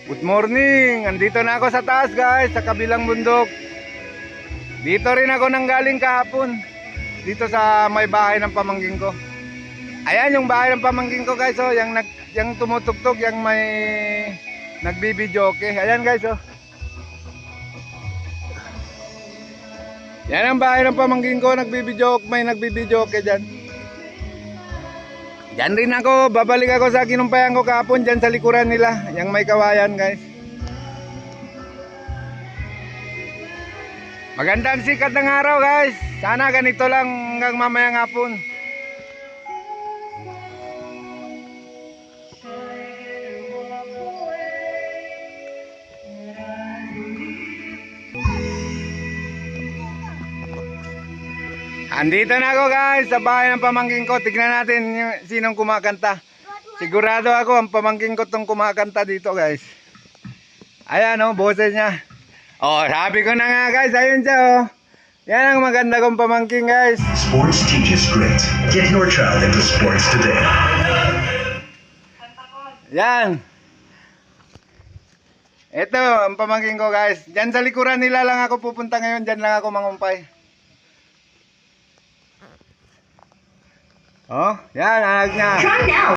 Good morning! Andito na ako sa taas guys, sa kabilang bundok. Dito rin ako nanggaling kahapon. Dito sa may bahay ng pamangkin ko. Ayan yung bahay ng pamangkin ko guys, oh, yung tumutugtog, yung may nagbibidyoke. Ayan guys, oh. Yan ang bahay ng pamangkin ko, may nagbibidyoke dyan. Diyan rin ako, babalik ako sa kinumpayan ko kahapon dyan sa likuran nila, yung may kawayan guys. Magandang sikat ng araw guys. Sana ganito lang hanggang mamayang hapon. Andito na ako guys sa bahay ng pamangkin ko. Tignan natin sinong kumakanta. Sigurado ako ang pamangkin ko tong kumakanta dito guys. Ayan oh, boses niya. Oh, sabi ko na nga guys, ayun siya oh. Yan ang maganda kong pamangkin guys. Sports teaches grit. Get your child into sports today. Yan. Ito ang pamangkin ko guys. Diyan sa likuran nila lang ako pupunta ngayon. Diyan lang ako mangumpay. Oh, yan anak niya.